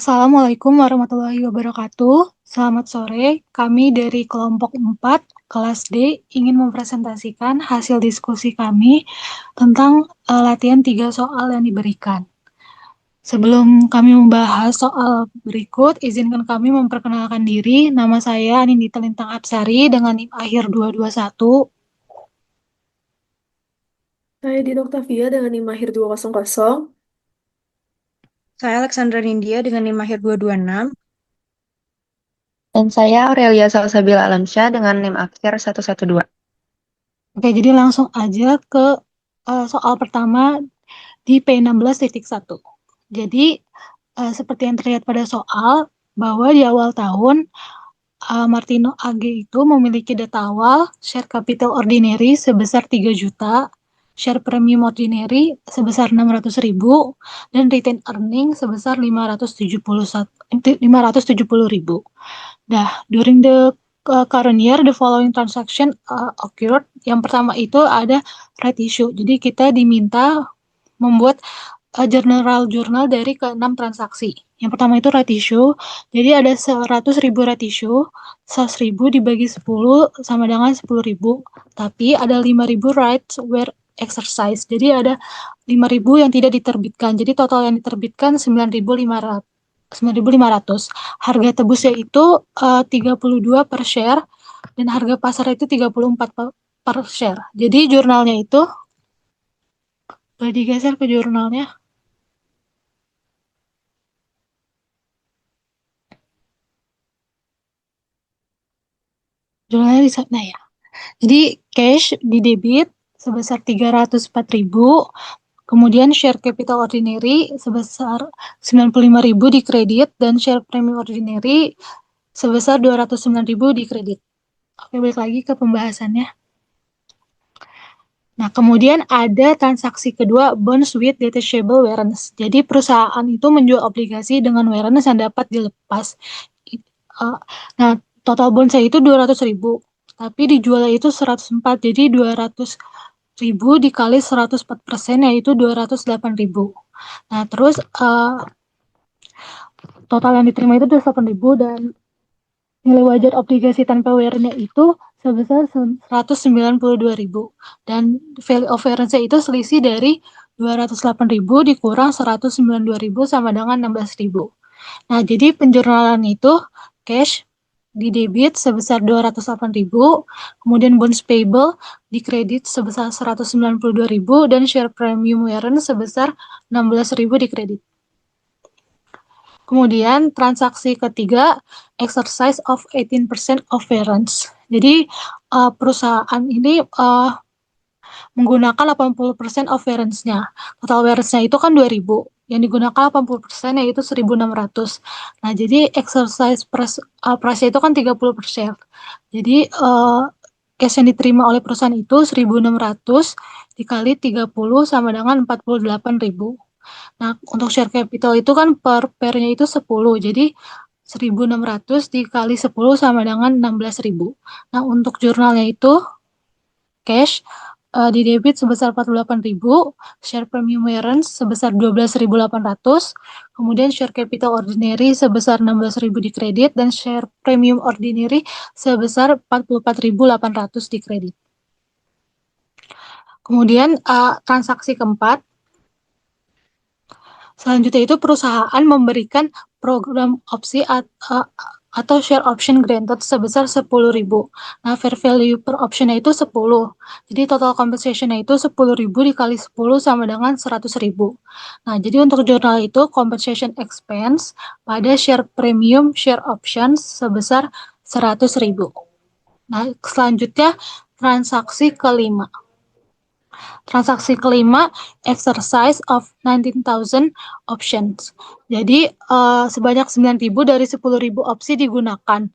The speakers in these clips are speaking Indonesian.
Assalamualaikum warahmatullahi wabarakatuh. Selamat sore. Kami dari kelompok 4 kelas D ingin mempresentasikan hasil diskusi kami tentang latihan 3 soal yang diberikan. Sebelum kami membahas soal berikut, izinkan kami memperkenalkan diri. Nama saya Anindita Lintang Apsari dengan NIM akhir 221. Saya Dina Oktavia dengan NIM akhir 200. Saya Alexandra Nindya dengan NIM akhir 226. Dan saya Aurelia Salsabila Alamsyah dengan NIM akhir 112. Oke, jadi langsung aja ke soal pertama di P16.1. Jadi, seperti yang terlihat pada soal, bahwa di awal tahun, Martino AG itu memiliki data awal share capital ordinary sebesar 3 juta, share premium ordinary sebesar 600.000, dan retained earning sebesar 570.000. Nah, during the current year, the following transaction occurred. Yang pertama itu ada right issue. Jadi kita diminta membuat jurnal dari ke-6 transaksi. Yang pertama itu right issue. Jadi ada 100.000 right issue, 100.000 dibagi 10 sama dengan 10.000. Tapi ada 5.000 rights were exercise. Jadi ada 5.000 yang tidak diterbitkan. Jadi total yang diterbitkan 9.500. Harga tebusnya itu 32 per share dan harga pasar itu 34 per share. Jadi jurnalnya itu boleh digeser ke jurnalnya. Jurnalnya di sana ya. Jadi cash di debit sebesar 304.000, kemudian share capital ordinary sebesar 95.000 di kredit dan share premium ordinary sebesar 209.000 di kredit. Oke, balik lagi ke pembahasannya. Nah, kemudian ada transaksi kedua, bonds with detachable warrants. Jadi perusahaan itu menjual obligasi dengan warrants yang dapat dilepas. Nah, total bond saya itu 200.000, tapi dijualnya itu 104, jadi 200.000 dikali 104%, yaitu 208.000. Nah, terus total yang diterima itu 208.000 dan nilai wajar obligasi tanpa warrant-nya itu sebesar 192.000. Dan value of warrant-nya itu selisih dari 208.000 dikurang 192.000 sama dengan 16.000. Nah, jadi penjurnalan itu cash di debit sebesar 208.000, kemudian bonds payable di kredit sebesar 192.000 dan share premium warrant sebesar 16.000 di kredit. Kemudian transaksi ketiga, exercise of 18% of warrants. Jadi perusahaan ini menggunakan 80% of warrants-nya. Total warrants-nya itu kan 2.000. Yang digunakan 80% yaitu 1.600. Nah, jadi exercise price itu kan 30%. Jadi cash yang diterima oleh perusahaan itu 1.600 dikali 30 sama dengan 48.000. Nah, untuk share capital itu kan per pair-nya itu 10. Jadi 1.600 dikali 10 sama dengan 16.000. Nah, untuk jurnalnya itu cash di debit sebesar 48.000, share premium warrants sebesar 12.800, kemudian share capital ordinary sebesar 16.000 di kredit, dan share premium ordinary sebesar 44.800 di kredit. Kemudian transaksi keempat, selanjutnya itu perusahaan memberikan program opsi atau share option granted sebesar 10.000. Nah, fair value per optionnya itu 10. Jadi total compensation-nya itu 10.000 dikali 10 sama dengan 100.000. Nah, jadi untuk jurnal itu compensation expense pada share premium share options sebesar 100.000. Nah, selanjutnya transaksi kelima. Transaksi kelima, exercise of 19,000 options. Jadi sebanyak 9.000 dari 10.000 opsi digunakan.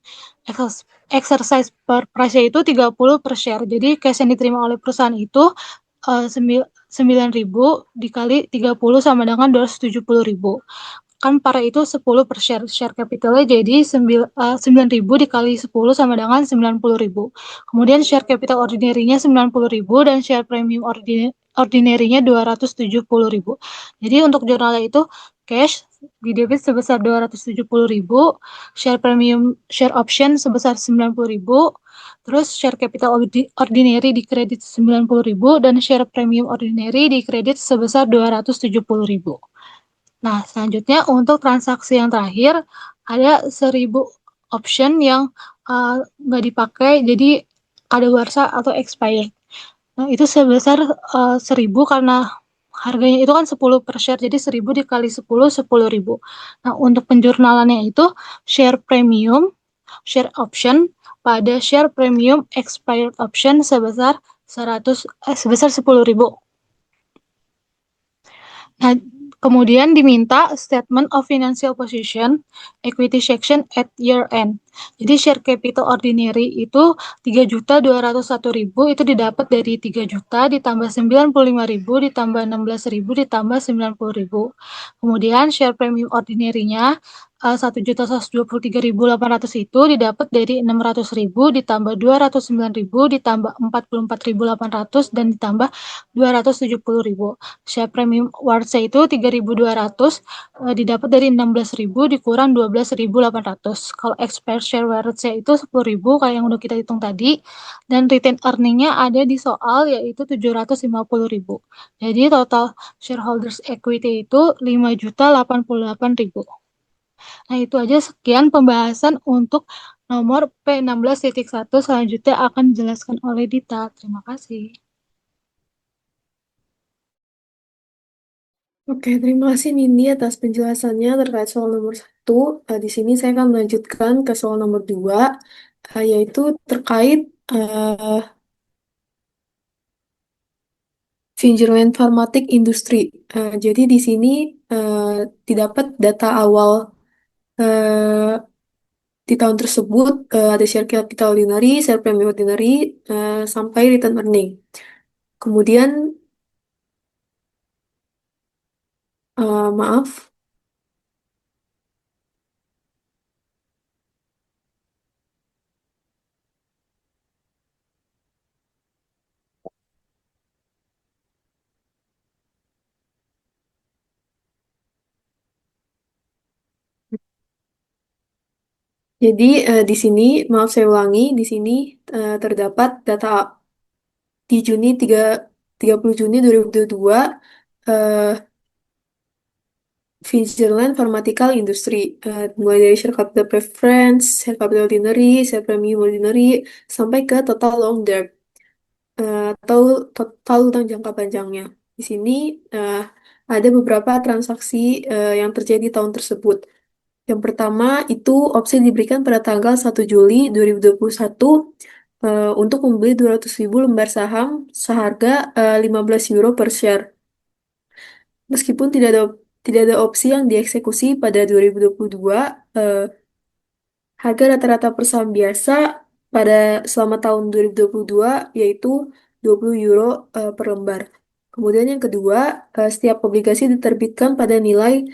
Exercise per price itu 30 per share. Jadi cash yang diterima oleh perusahaan itu 9.000 dikali 30 sama dengan 270.000. Kan para itu 10 per share. Share capitalnya jadi 9.000 dikali 10 sama dengan 90.000. Kemudian share capital ordinary-nya 90.000 dan share premium ordinary-nya 270.000. Jadi untuk jurnalnya itu cash didebit sebesar 270.000, share option sebesar 90.000, terus share capital ordinary dikredit 90.000 dan share premium ordinary dikredit sebesar 270.000. Nah, selanjutnya untuk transaksi yang terakhir ada 1.000 option yang nggak dipakai, jadi kadaluarsa atau expired. Nah, itu sebesar 1.000 karena harganya itu kan 10 per share, jadi 1.000 dikali 10, 10.000. Nah, untuk penjurnalannya itu share premium, share option pada share premium expired option sebesar 10.000. Nah, kemudian diminta statement of financial position, equity section at year end. Jadi share capital ordinary itu 3.201.000 itu didapat dari 3 juta ditambah 95.000 ditambah 16.000 ditambah 90.000. Kemudian share premium ordinary-nya 1.123.800 itu didapat dari 600.000 ditambah 209.000 ditambah 44.800 dan ditambah 270.000. Share premium warsa itu 3.200 didapat dari 16.000 dikurang 12.800. Kalau expired share warsa itu 10.000 kayak yang udah kita hitung tadi, dan retain earning-nya ada di soal yaitu 750.000. Jadi total shareholders equity itu 5.088.000. Nah, itu aja, sekian pembahasan untuk nomor P16.1. Selanjutnya akan dijelaskan oleh Dita. Terima kasih. Oke, terima kasih Nindi atas penjelasannya terkait soal nomor 1. Di sini saya akan melanjutkan ke soal nomor 2, yaitu terkait Vinjerland Pharmatic Industry. Jadi di sini didapat data awal di tahun tersebut, ada share capital ordinary, share premium ordinary, sampai return earning. Kemudian, maaf, jadi di sini, maaf saya ulangi, di sini terdapat data di 30 Juni 2022, eh, Vinjerland Pharmaceutical Industry, mulai dari share capital preference, share capital ordinary, share premium ordinary, sampai ke total long term, atau total utang jangka panjangnya. Di sini ada beberapa transaksi yang terjadi tahun tersebut. Yang pertama itu opsi diberikan pada tanggal 1 Juli 2021 untuk membeli 200.000 lembar saham seharga 15 euro per share. Meskipun tidak ada opsi yang dieksekusi pada 2022, harga rata-rata per saham biasa pada selama tahun 2022 yaitu 20 euro per lembar. Kemudian yang kedua, setiap obligasi diterbitkan pada nilai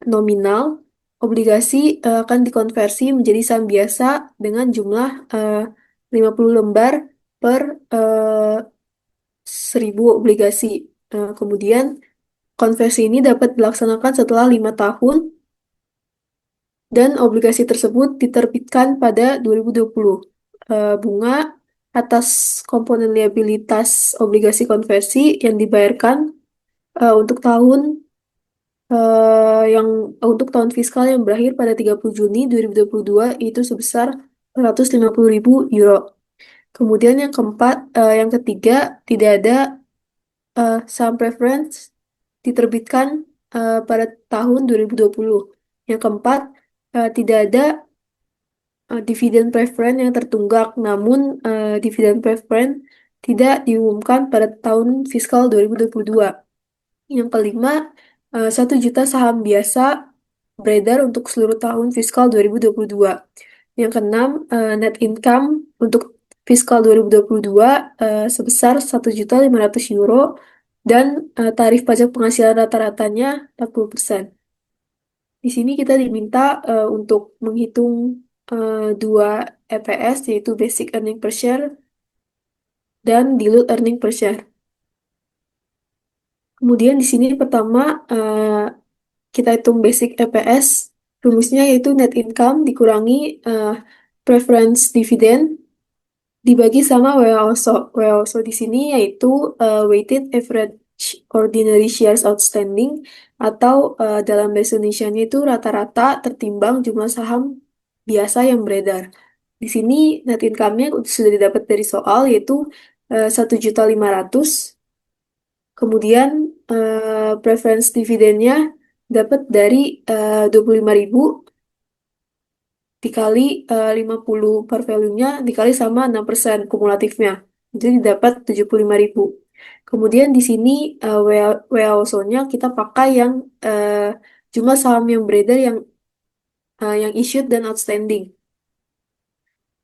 nominal. Obligasi akan dikonversi menjadi saham biasa dengan jumlah 50 lembar per 1.000 obligasi. Kemudian konversi ini dapat dilaksanakan setelah 5 tahun dan obligasi tersebut diterbitkan pada 2020. Bunga atas komponen liabilitas obligasi konversi yang dibayarkan untuk untuk tahun fiskal yang berakhir pada 30 Juni 2022 itu sebesar 150.000 euro. Kemudian yang ketiga, tidak ada saham preference diterbitkan pada tahun 2020. Yang keempat, tidak ada dividen preference yang tertunggak, namun dividen preference tidak diumumkan pada tahun fiskal 2022. Yang kelima, 1 juta saham biasa beredar untuk seluruh tahun fiskal 2022. Yang keenam, net income untuk fiskal 2022 sebesar 1.500.000 euro dan tarif pajak penghasilan rata-ratanya 40%. Di sini kita diminta untuk menghitung dua EPS, yaitu basic earning per share dan dilute earning per share. Kemudian di sini pertama kita hitung basic EPS, rumusnya yaitu net income dikurangi preference dividend dibagi sama WAOSO. WAOSO di sini yaitu weighted average ordinary shares outstanding atau dalam bahasa Indonesia-nya itu rata-rata tertimbang jumlah saham biasa yang beredar. Di sini net income-nya sudah didapat dari soal yaitu 1.500.000. Kemudian preference dividennya dapat dari 25.000 dikali 50 per value-nya dikali sama 6% kumulatifnya. Jadi dapat 75.000. Kemudian di sini WAOSO-nya kita pakai yang jumlah saham yang beredar yang issued dan outstanding.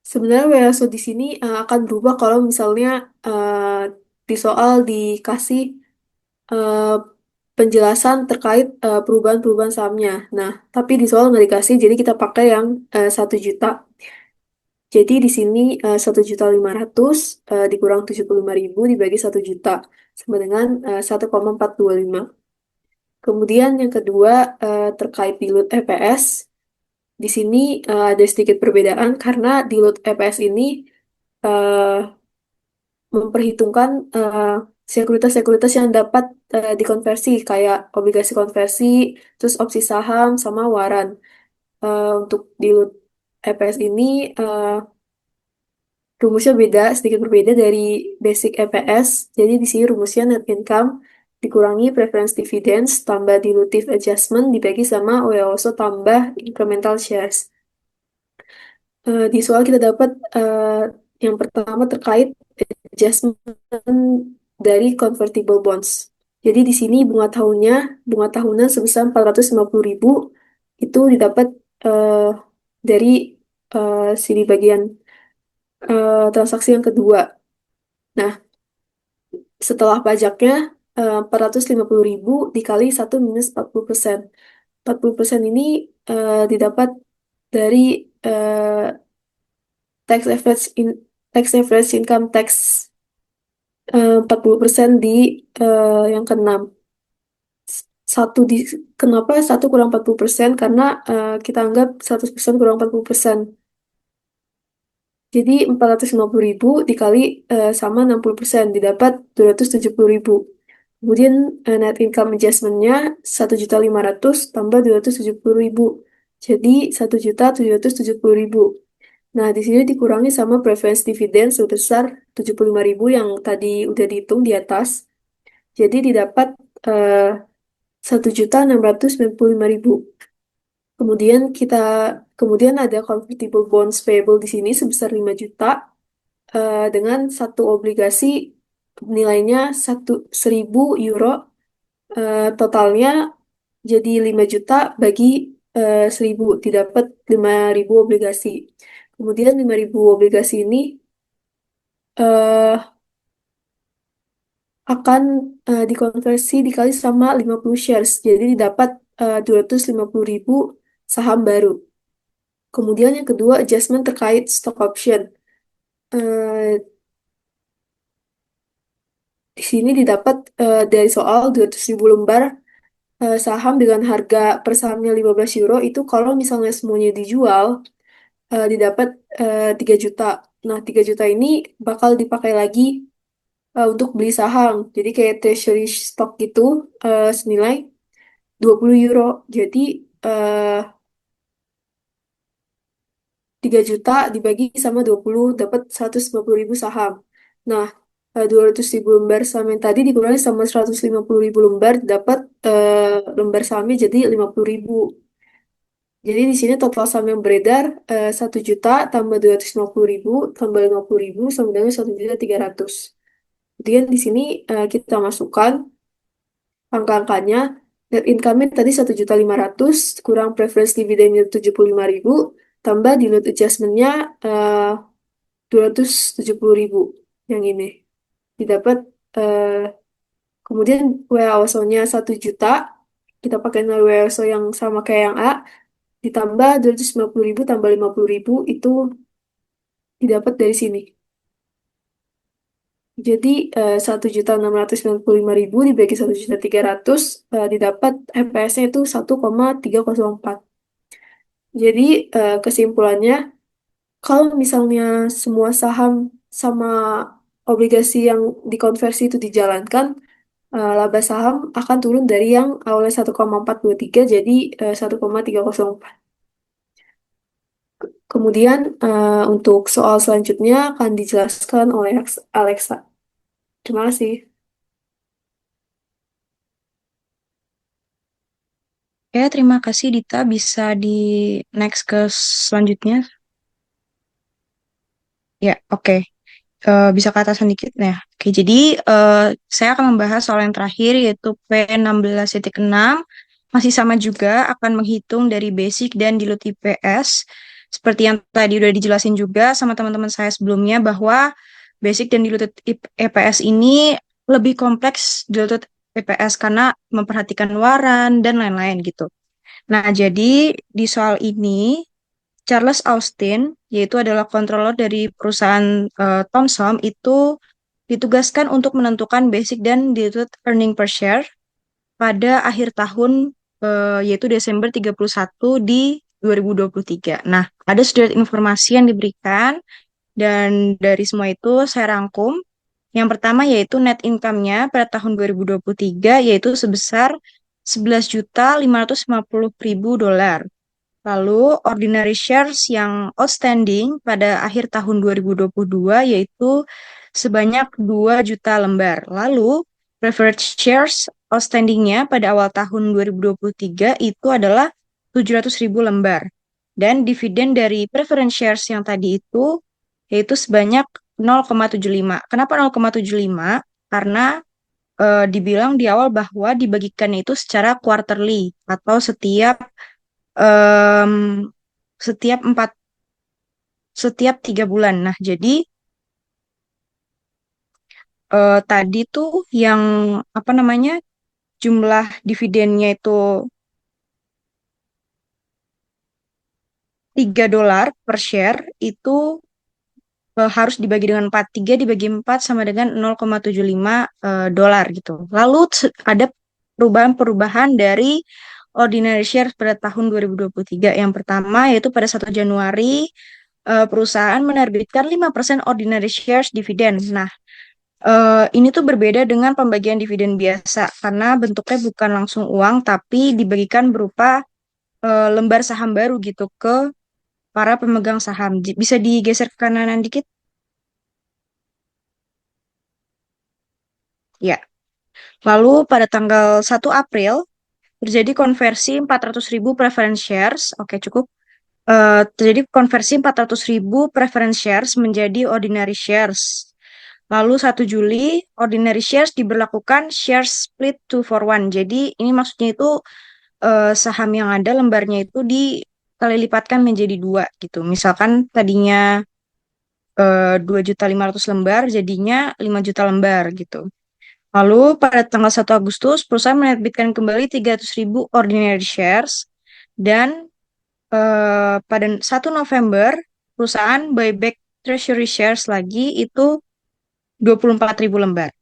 Sebenarnya WAOSO di sini akan berubah kalau misalnya di soal dikasih eh, penjelasan terkait perubahan-perubahan sahamnya. Nah, tapi di soal nggak dikasih, jadi kita pakai yang 1 juta. Jadi di sini 1.500.000 dikurang 75.000 dibagi 1 juta sama dengan 1,425. Kemudian yang kedua terkait dilute EPS. Di sini ada sedikit perbedaan karena dilute EPS ini eh, memperhitungkan sekuritas-sekuritas yang dapat dikonversi kayak obligasi konversi, terus opsi saham sama waran. Untuk dilute EPS ini rumusnya beda, sedikit berbeda dari basic EPS. Jadi di sini rumusnya net income dikurangi preference dividends tambah dilutive adjustment dibagi sama WAOSO tambah incremental shares. Di soal kita dapat yang pertama terkait adjustment dari convertible bonds. Jadi di sini bunga tahunan sebesar 450.000 itu didapat dari sini bagian transaksi yang kedua. Nah, setelah pajaknya 450.000 dikali 1 minus 40%. 40% ini didapat dari eh, tax average tax average income tax 40% di yang keenam. Satu di kenapa satu kurang 40%? Karena kita anggap 100% kurang 40%. Jadi 450.000 dikali sama 60% didapat 270.000. Kemudian net income adjustment-nya 1.500.000 tambah 270.000. Jadi 1.770.000. Nah, di sini dikurangi sama preference dividend sebesar 75.000 yang tadi udah dihitung di atas. Jadi didapat 1.695.000. Kemudian ada convertible bonds payable di sini sebesar 5 juta dengan satu obligasi nilainya 1.000 euro. Totalnya jadi 5 juta bagi 1.000 didapat 5.000 obligasi. Kemudian 5.000 obligasi ini eh, akan dikonversi dikali sama 50 shares. Jadi didapat 250.000 saham baru. Kemudian yang kedua adjustment terkait stock option. Eh, di sini didapat dari soal 200.000 lembar saham dengan harga per sahamnya 15 euro itu kalau misalnya semuanya dijual didapat 3 juta. Nah, 3 juta ini bakal dipakai lagi untuk beli saham. Jadi kayak treasury stock gitu senilai 20 euro. Jadi eh, 3 juta dibagi sama 20 dapat 150.000 saham. Nah, 200.000 lembar saham yang tadi dikurangi sama 150.000 lembar dapat lembar sahamnya jadi 50.000. Jadi di sini total saham yang beredar 1 juta tambah 250.000 tambah 50.000 sama dengan 1.300.000. Kemudian di sini kita masukkan angka-angkanya. Net income tadi 1.500.000 kurang preference dividennya 75.000 tambah dilute adjustment-nya 270.000 yang ini. Didapat kemudian WAOSO-nya 1 juta. Kita pakai nilai WAOSO yang sama kayak yang A. Ditambah 250.000 tambah 50.000 itu didapat dari sini. Jadi 1.695.000 dibagi 1.300.000 didapat EPS-nya itu 1,304. Jadi kesimpulannya, kalau misalnya semua saham sama obligasi yang dikonversi itu dijalankan, laba saham akan turun dari yang awalnya 1,423 jadi 1,304. Kemudian untuk soal selanjutnya akan dijelaskan oleh Alexa. Terima kasih. Ya, terima kasih Dita. Bisa di next ke selanjutnya. Ya, oke. Bisa ke atasan dikit ya. Oke, jadi saya akan membahas soal yang terakhir yaitu P16.6. Masih sama juga akan menghitung dari basic dan dilute IPS. Seperti yang tadi udah dijelasin juga sama teman-teman saya sebelumnya bahwa basic dan dilute EPS ini lebih kompleks dilute EPS karena memperhatikan waran dan lain-lain gitu. Nah, jadi di soal ini Charles Austin, yaitu adalah controller dari perusahaan Thomson, itu ditugaskan untuk menentukan basic dan diluted earning per share pada akhir tahun, yaitu Desember 31 di 2023. Nah, ada sedikit informasi yang diberikan, dan dari semua itu saya rangkum. Yang pertama yaitu net income-nya pada tahun 2023, yaitu sebesar 11.550.000 dolar. Lalu, ordinary shares yang outstanding pada akhir tahun 2022 yaitu sebanyak 2 juta lembar. Lalu, preferred shares outstanding-nya pada awal tahun 2023 itu adalah 700.000 lembar. Dan dividen dari preference shares yang tadi itu yaitu sebanyak 0,75. Kenapa 0,75? Karena dibilang di awal bahwa dibagikannya itu secara quarterly atau em, setiap empat setiap 3 bulan. Nah, jadi tadi tuh yang apa namanya jumlah dividennya itu $3 per share itu harus dibagi dengan 4. 3 dibagi 4 sama dengan 0,75 dolar gitu. Lalu ada perubahan-perubahan dari ordinary shares pada tahun 2023. Yang pertama yaitu pada 1 Januari perusahaan menerbitkan 5% ordinary shares dividen. Nah, ini tuh berbeda dengan pembagian dividen biasa karena bentuknya bukan langsung uang tapi dibagikan berupa lembar saham baru gitu ke para pemegang saham. Bisa digeser ke kanan dikit? Ya. Lalu pada tanggal 1 April terjadi konversi 400.000 preference shares. Oke, cukup. Terjadi konversi 400.000 preference shares menjadi ordinary shares. Lalu 1 Juli, ordinary shares diberlakukan share split 2-for-1. Jadi ini maksudnya itu saham yang ada lembarnya itu dikali lipatkan menjadi 2 gitu. Misalkan tadinya 2.500.000 lembar, jadinya 5 juta lembar gitu. Lalu pada tanggal 1 Agustus, perusahaan menerbitkan kembali 300.000 ordinary shares dan pada 1 November, perusahaan buyback treasury shares lagi itu 24.000 lembar.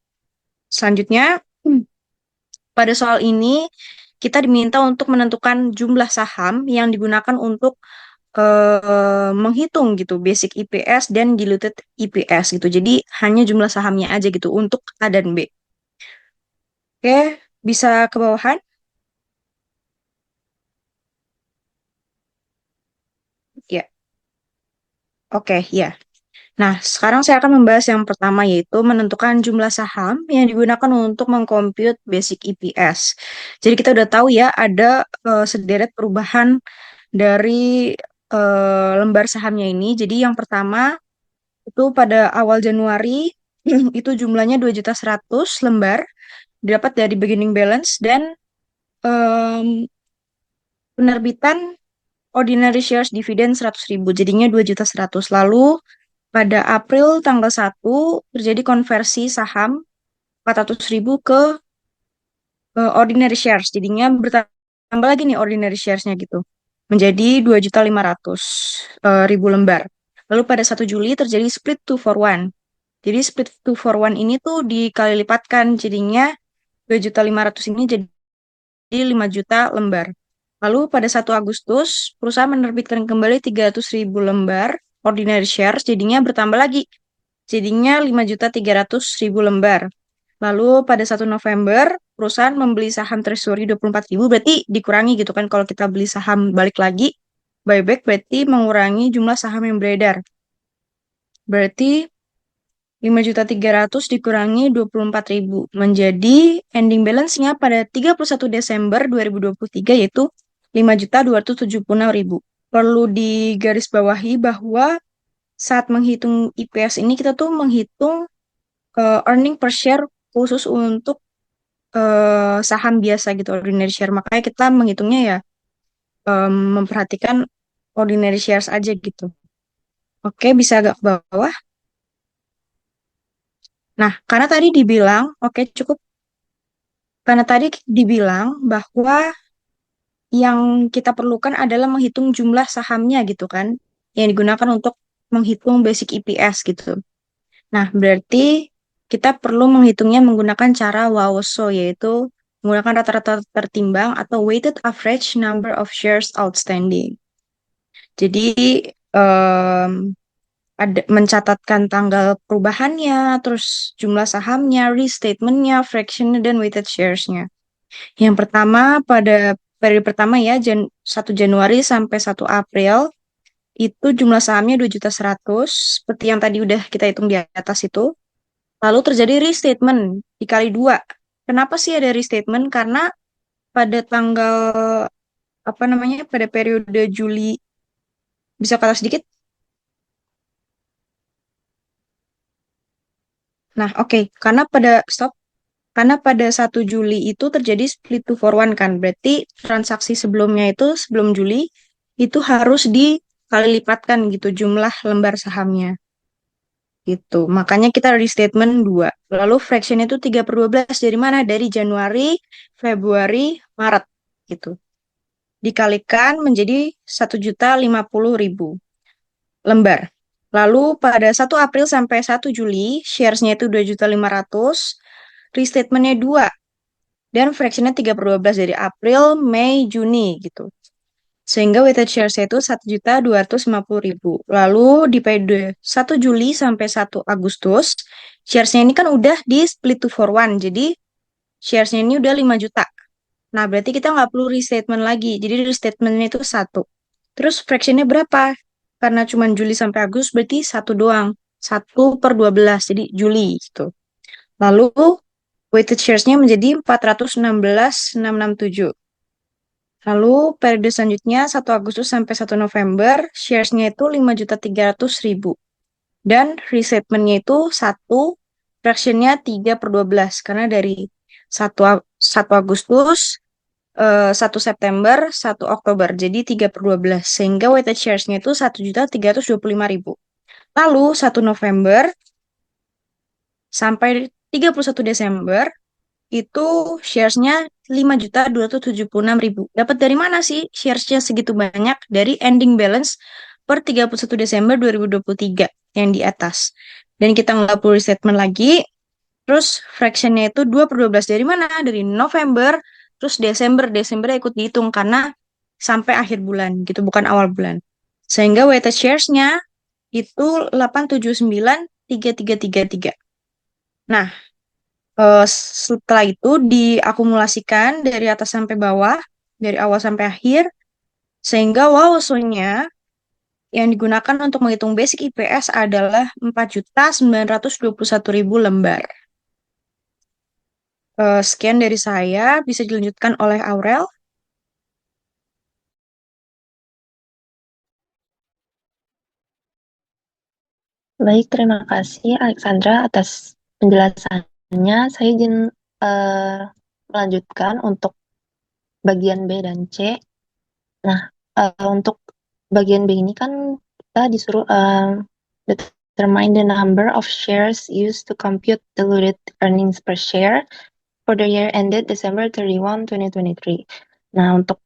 Selanjutnya, pada soal ini kita diminta untuk menentukan jumlah saham yang digunakan untuk menghitung gitu basic EPS dan diluted EPS gitu. Jadi hanya jumlah sahamnya aja gitu untuk A dan B. Oke, bisa ke bawahan? Ya, oke, ya. Nah, sekarang saya akan membahas yang pertama yaitu menentukan jumlah saham yang digunakan untuk mengcompute basic EPS. Jadi kita udah tahu ya ada sederet perubahan dari lembar sahamnya ini. Jadi yang pertama itu pada awal Januari itu jumlahnya 2.100.000 lembar didapat dari beginning balance dan em, penerbitan ordinary shares dividen 100.000 jadinya 2.100.000. Lalu pada April tanggal 1 terjadi konversi saham 400.000 ke ordinary shares. Jadinya bertambah lagi nih ordinary shares-nya gitu. Menjadi 2.500.000 lembar. Lalu pada 1 Juli terjadi split 2-for-1. Jadi split 2 for 1 ini tuh dikali lipatkan, jadinya 2.500.000 ini jadi 5 juta lembar. Lalu pada 1 Agustus, perusahaan menerbitkan kembali 300.000 lembar ordinary shares, jadinya bertambah lagi. Jadinya 5.300.000 lembar. Lalu pada 1 November, perusahaan membeli saham treasury 24.000, berarti dikurangi gitu kan. Kalau kita beli saham balik lagi, buyback berarti mengurangi jumlah saham yang beredar. Berarti 5.300.000 dikurangi 24.000 menjadi ending balance-nya pada 31 Desember 2023 yaitu 5.276.000. Perlu digarisbawahi bahwa saat menghitung IPS ini kita tuh menghitung earning per share khusus untuk saham biasa gitu, ordinary share. Makanya kita menghitungnya ya memperhatikan ordinary shares aja gitu. Oke, bisa agak ke bawah. Nah, karena tadi dibilang, oke cukup. Karena tadi dibilang bahwa yang kita perlukan adalah menghitung jumlah sahamnya gitu kan, yang digunakan untuk menghitung basic EPS gitu. Nah, berarti kita perlu menghitungnya menggunakan cara WAOSO, yaitu menggunakan rata-rata tertimbang atau weighted average number of shares outstanding. Jadi, em, ada mencatatkan tanggal perubahannya, terus jumlah sahamnya, restatementnya, fractionnya, dan weighted shares-nya. Yang pertama, pada periode pertama ya, 1 Januari sampai 1 April, itu jumlah sahamnya 2.100.000, seperti yang tadi udah kita hitung di atas itu. Lalu terjadi restatement dikali 2. Kenapa sih ada restatement? Karena pada tanggal, apa namanya, pada periode Juli, bisa kata sedikit? Nah, oke. Karena pada 1 Juli itu terjadi split 2 for 1 kan. Berarti transaksi sebelumnya itu, sebelum Juli, itu harus dikali lipatkan gitu jumlah lembar sahamnya. Gitu. Makanya kita restatement 2. Lalu fraction itu 3/12 dari mana? Dari Januari, Februari, Maret gitu. Dikalikan menjadi 1.050.000 lembar. Lalu pada 1 April sampai 1 Juli, shares-nya itu 2.500.000, restatement-nya 2, dan fraction-nya 3/12 dari April, Mei, Juni gitu. Sehingga weighted shares-nya itu 1.250.000. Lalu di periode 1 Juli sampai 1 Agustus, shares-nya ini kan udah di split 2 for 1, jadi shares-nya ini udah 5 juta. Nah, berarti kita nggak perlu restatement lagi. Jadi restatement-nya itu 1. Terus fraction-nya berapa? Karena cuma Juli sampai Agustus, berarti 1 doang. 1/12, jadi Juli gitu. Lalu weighted shares-nya menjadi 416.667. Lalu periode selanjutnya 1 Agustus sampai 1 November, shares-nya itu 5.300.000. Dan restatement-nya itu 1, fraction-nya 3/12. Karena dari 1 Agustus, 1 September, 1 Oktober. Jadi 3/12. Sehingga weighted shares-nya itu 1.325.000. Lalu 1 November sampai 31 Desember, itu shares-nya 5.276.000. Dapat dari mana sih shares-nya segitu banyak? Dari ending balance per 31 Desember 2023 yang di atas. Dan kita nggak perlu restatement lagi. Terus fraction-nya itu 2/12 dari mana? Dari November, terus Desember. Desember ikut dihitung karena sampai akhir bulan gitu, bukan awal bulan. Sehingga weighted shares-nya itu 879.3333. Nah, setelah itu diakumulasikan dari atas sampai bawah, dari awal sampai akhir, sehingga WAOSO-nya yang digunakan untuk menghitung basic IPS adalah 4.921.000 lembar. Sekian dari saya, bisa dilanjutkan oleh Aurel. Baik, terima kasih Alexandra atas penjelasannya. Saya izin melanjutkan untuk bagian B dan C. Nah, untuk bagian B ini kan kita disuruh determine the number of shares used to compute diluted earnings per share for the year ended December 31, 2023. Nah, untuk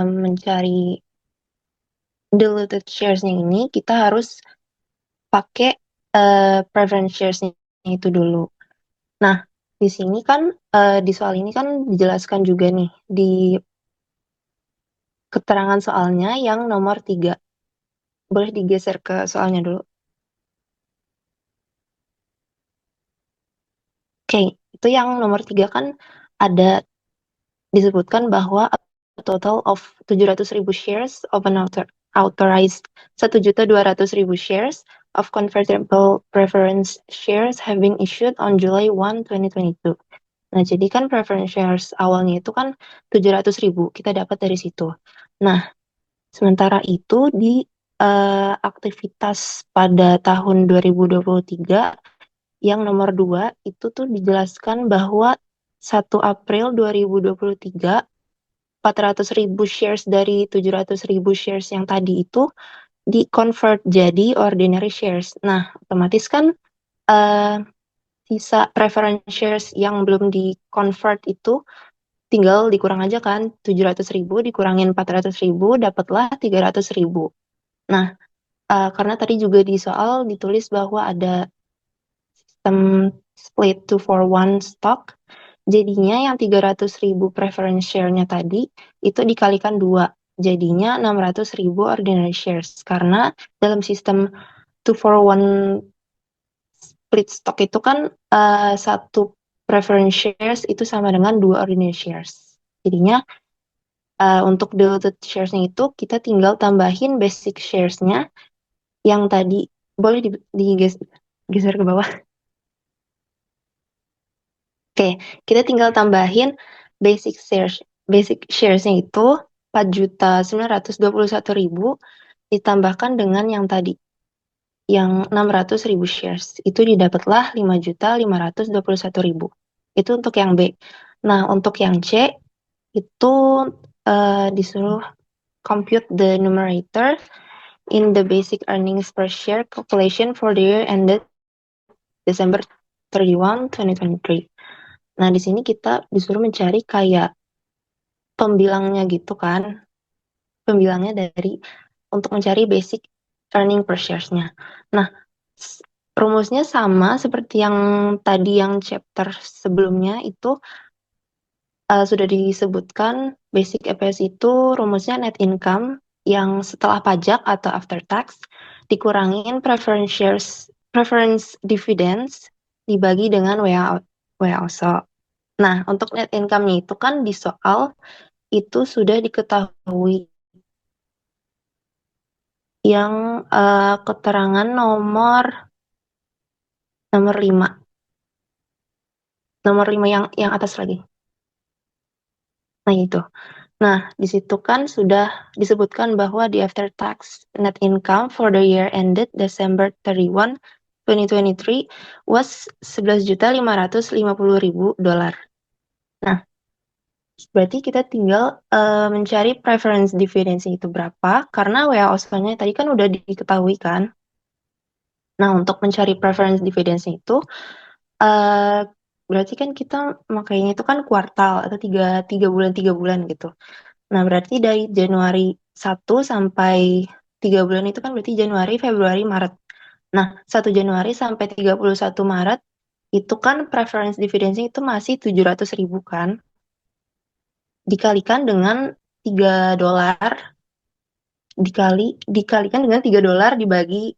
mencari diluted shares-nya ini, kita harus pakai preference shares-nya itu dulu. Nah, di sini kan di soal ini kan dijelaskan juga nih di keterangan soalnya yang nomor 3. Boleh digeser ke soalnya dulu. Oke, itu yang nomor 3 kan ada disebutkan bahwa a total of 700.000 shares of an authorized 1.200.000 shares of convertible preference shares have been issued on July 1, 2022. Nah, jadi kan preference shares awalnya itu kan 700.000, kita dapat dari situ. Nah, sementara itu di aktivitas pada tahun 2023 yang nomor 2 itu tuh dijelaskan bahwa 1 April 2023 400.000 shares dari 700.000 shares yang tadi itu di-convert jadi ordinary shares. Nah, otomatis kan sisa preference shares yang belum di-convert itu tinggal dikurang aja kan, 700.000 dikurangin 400.000 dapatlah 300.000. Nah, karena tadi juga di soal ditulis bahwa ada sistem split 2-for-1 stock, jadinya yang 300.000 preference share-nya tadi itu dikalikan 2, jadinya 600.000 ordinary shares. Karena dalam sistem 2-for-1 split stock itu kan satu preference shares itu sama dengan 2 ordinary shares. Jadinya untuk diluted shares-nya itu kita tinggal tambahin basic shares-nya yang tadi boleh digeser ke bawah. Oke, kita tinggal tambahin basic shares. Basic shares-nya itu 4.921.000 ditambahkan dengan yang tadi, yang 600.000 shares. Itu didapatlah 5.521.000. Itu untuk yang B. Nah, untuk yang C, itu disuruh compute the numerator in the basic earnings per share calculation for the year ended December 31, 2023. Nah, di sini kita disuruh mencari kayak pembilangnya gitu kan. Pembilangnya untuk mencari basic earning per shares-nya. Nah, rumusnya sama seperti yang tadi yang chapter sebelumnya itu sudah disebutkan basic EPS itu rumusnya net income yang setelah pajak atau after tax dikurangin preference dividends dibagi dengan WAOSO. Nah, untuk net income-nya itu kan di soal itu sudah diketahui yang keterangan nomor 5. Nomor 5 yang atas lagi. Nah, itu. Nah, di situ kan sudah disebutkan bahwa the after tax net income for the year ended December 31, 2023 was $11.550.000. Nah, berarti kita tinggal mencari preference dividends itu berapa, karena WAOSO-nya tadi kan udah diketahui kan. Nah, untuk mencari preference dividends itu, berarti kan kita makanya itu kan kuartal atau 3 bulan gitu. Nah, berarti dari Januari 1 sampai 3 bulan itu kan berarti Januari, Februari, Maret. Nah, 1 Januari sampai 31 Maret itu kan preference dividends-nya itu masih 700.000 kan. Dikalikan dengan $3 dikalikan dengan $3 dibagi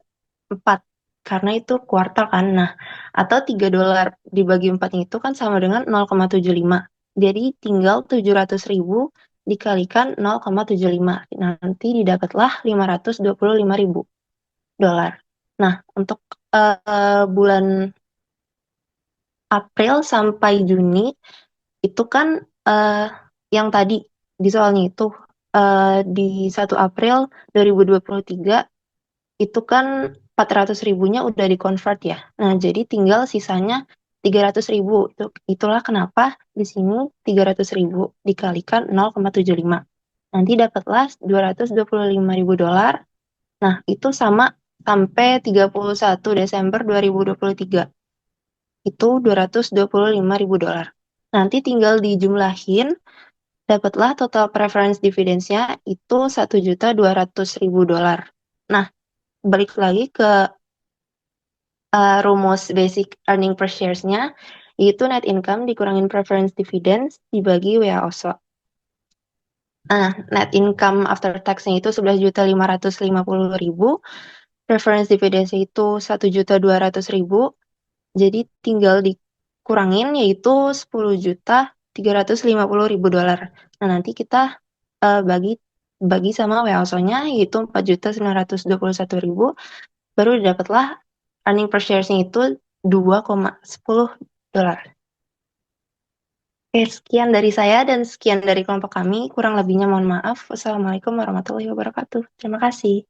4 karena itu kuartal kan. Nah, atau $3 dibagi 4 itu kan sama dengan 0,75. Jadi tinggal 700.000 dikalikan 0,75. Nanti didapatlah $525.000. Nah, untuk bulan April sampai Juni itu kan yang tadi di soalnya itu di 1 April 2023 itu kan 400.000-nya udah di-convert ya. Nah, jadi tinggal sisanya 300.000. Itulah kenapa di sini 300.000 dikalikan 0,75. Nanti dapatlah $225.000. Nah, itu sama sampai 31 Desember 2023. Itu $225.000. Nanti tinggal dijumlahin, dapatlah total preference dividends-nya itu $1.200.000. Nah, balik lagi ke rumus basic earning per shares-nya, yaitu net income dikurangin preference dividends dibagi WAOSO. Net income after tax-nya itu 11.550.000, preference dividends-nya itu 1.200.000, jadi tinggal dikurangin yaitu 10.350.000 dolar. Nah, nanti kita bagi sama WAOSO-nya yaitu 4.921.000, baru dapatlah earning per shares-nya itu 2,10 dolar. Oke, sekian dari saya dan sekian dari kelompok kami. Kurang lebihnya mohon maaf. Wassalamualaikum warahmatullahi wabarakatuh. Terima kasih.